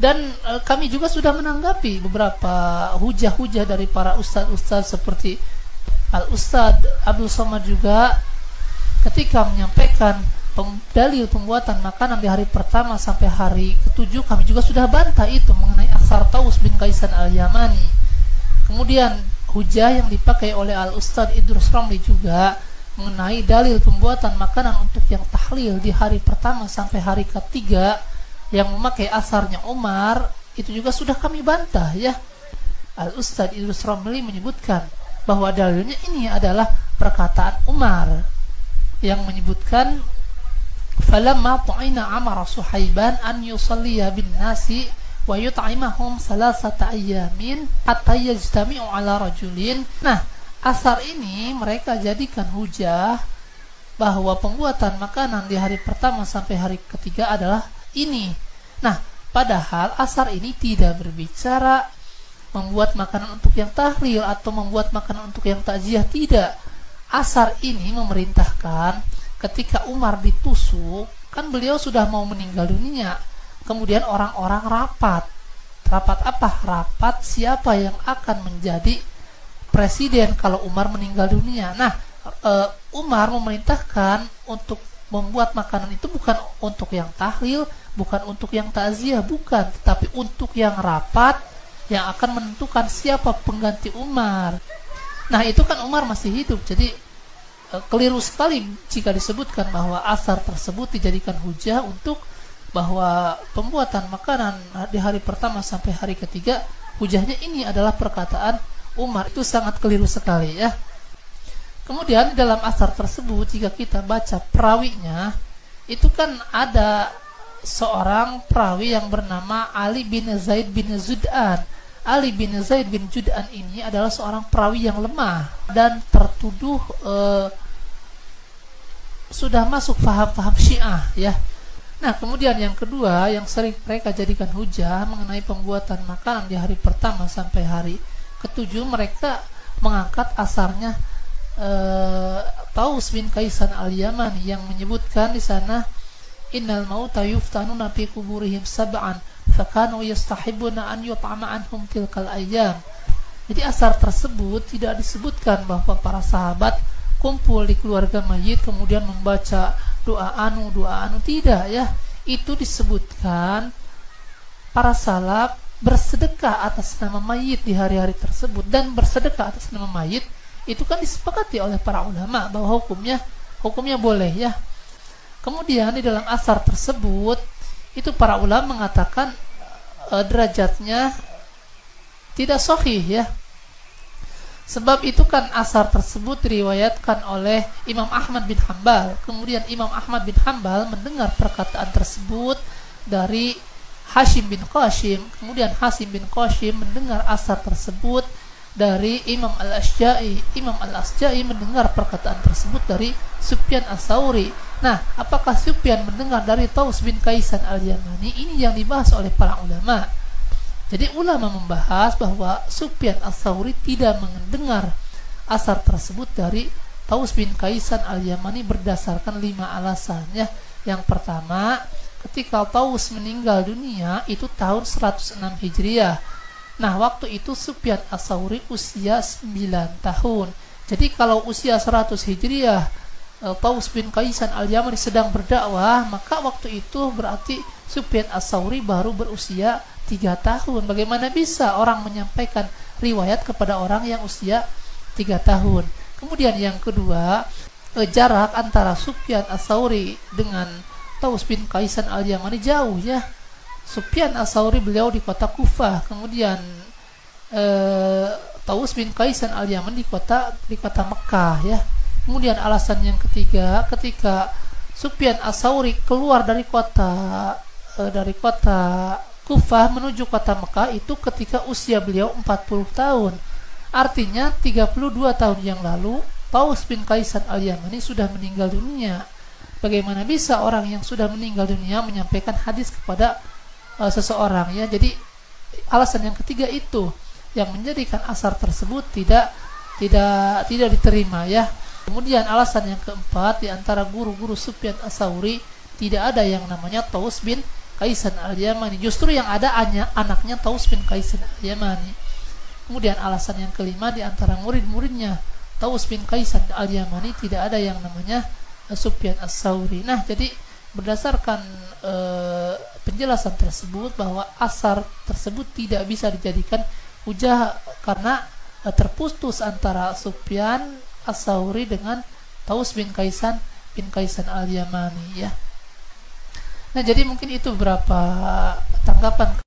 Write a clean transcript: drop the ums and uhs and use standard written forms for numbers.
Dan kami juga sudah menanggapi beberapa hujah-hujah dari para ustadz-ustadz seperti Al-Ustadz Abdul Somad juga ketika menyampaikan dalil pembuatan makanan di hari pertama sampai hari ke-7, kami juga sudah bantah itu mengenai asar Taus bin Kaisan al-Yamani. Kemudian hujah yang dipakai oleh Al-Ustadz Idrus Ramli juga mengenai dalil pembuatan makanan untuk yang tahlil di hari pertama sampai hari ke-3 yang memakai asarnya Umar, itu juga sudah kami bantah ya. Al-Ustadz Idrus Ramli menyebutkan bahwa dalilnya ini adalah perkataan Umar yang menyebutkan falamma ta'ina amara Suhaiban an yusalliya bin nasi wa yut'imahum salasata ayyamin hatta yajtami'u ala rajulin. Nah, asar ini mereka jadikan hujah bahwa pembuatan makanan di hari pertama sampai hari ke-3 adalah ini. Nah, padahal asar ini tidak berbicara membuat makanan untuk yang tahlil atau membuat makanan untuk yang takziah, tidak. Asar ini memerintahkan ketika Umar ditusuk, kan beliau sudah mau meninggal dunia. Kemudian orang-orang rapat. Rapat apa? Rapat siapa yang akan menjadi presiden kalau Umar meninggal dunia. Nah, Umar memerintahkan untuk membuat makanan itu bukan untuk yang tahlil, bukan untuk yang takziah, bukan, tetapi untuk yang rapat yang akan menentukan siapa pengganti Umar. Nah, itu kan Umar masih hidup, jadi keliru sekali jika disebutkan bahwa asar tersebut dijadikan hujah untuk bahwa pembuatan makanan di hari pertama sampai hari ke-3 hujahnya ini adalah perkataan Umar. Itu sangat keliru sekali ya. Kemudian dalam asar tersebut jika kita baca perawinya, itu kan ada seorang perawi yang bernama Ali bin Zaid bin Jud'an. Ali bin Zaid bin Jud'an ini adalah seorang perawi yang lemah dan tertuduh sudah masuk faham-faham Syiah ya. Nah, kemudian yang kedua yang sering mereka jadikan hujah mengenai pembuatan makanan di hari pertama sampai hari ke-7, mereka mengangkat asarnya Taus bin Kaisan al-Yamani yang menyebutkan di sana innal mauta yuftanuna fi kuburihim sab'an fakanu yastahibuna an yut'ama anhum tilkal ayyam. Jadi asar tersebut tidak disebutkan bahwa para sahabat kumpul di keluarga mayit kemudian membaca doa anu, tidak ya. Itu disebutkan para salaf bersedekah atas nama mayit di hari-hari tersebut, dan bersedekah atas nama mayit itu kan disepakati oleh para ulama bahwa hukumnya boleh ya. Kemudian di dalam asar tersebut itu para ulama mengatakan derajatnya tidak sahih ya. Sebab itu kan asar tersebut diriwayatkan oleh Imam Ahmad bin Hanbal. Kemudian Imam Ahmad bin Hanbal mendengar perkataan tersebut dari Hashim bin Qasim. Kemudian Hashim bin Qasim mendengar asar tersebut dari Imam Al-Asja'i. Imam Al-Asja'i mendengar perkataan tersebut dari Sufyan Ats-Tsauri. Nah, apakah Sufyan mendengar dari Taus bin Kaisan al-Yamani? Ini yang dibahas oleh para ulama. Jadi ulama membahas bahwa Sufyan Ats-Tsauri tidak mendengar asar tersebut dari Taus bin Kaisan al-Yamani berdasarkan 5 alasannya. Yang pertama, ketika Taus meninggal dunia itu tahun 106 Hijriah. Nah, waktu itu Sufyan Ats-Tsauri usia 9 tahun. Jadi kalau usia 100 Hijriah Taus bin Kaisan al-Yamani sedang berdakwah, maka waktu itu berarti Sufyan Ats-Tsauri baru berusia 3 tahun. Bagaimana bisa orang menyampaikan riwayat kepada orang yang usia 3 tahun? Kemudian yang kedua, jarak antara Sufyan Ats-Tsauri dengan Taus bin Kaisan al-Yamani jauh ya. Sufyan Ats-Tsauri beliau di kota Kufah, kemudian Taus bin Kaisan al-Yamani di kota Mekah ya. Kemudian alasan yang ketiga, ketika Sufyan Ats-Tsauri keluar dari kota Kufah menuju kota Mekah itu ketika usia beliau 40 tahun. Artinya 32 tahun yang lalu Taus bin Kaisan al-Yamani sudah meninggal dunia. Bagaimana bisa orang yang sudah meninggal dunia menyampaikan hadis kepada seseorang ya. Jadi alasan yang ketiga itu yang menjadikan asar tersebut tidak diterima ya. Kemudian alasan yang keempat, di antara guru-guru Sufyan Ats-Tsauri tidak ada yang namanya Taus bin Kaisan al-Yamani. Justru yang ada anaknya Taus bin Kaisan al-Yamani. Kemudian alasan yang kelima, di antara murid-muridnya Taus bin Kaisan al-Yamani tidak ada yang namanya Sufyan as-Tsauri. Nah, jadi berdasarkan penjelasan tersebut bahwa asar tersebut tidak bisa dijadikan hujah karena terputus antara Sufyan as-Tsauri dengan Taus bin Kaisan al-Yamani ya. Nah, jadi mungkin itu beberapa tanggapan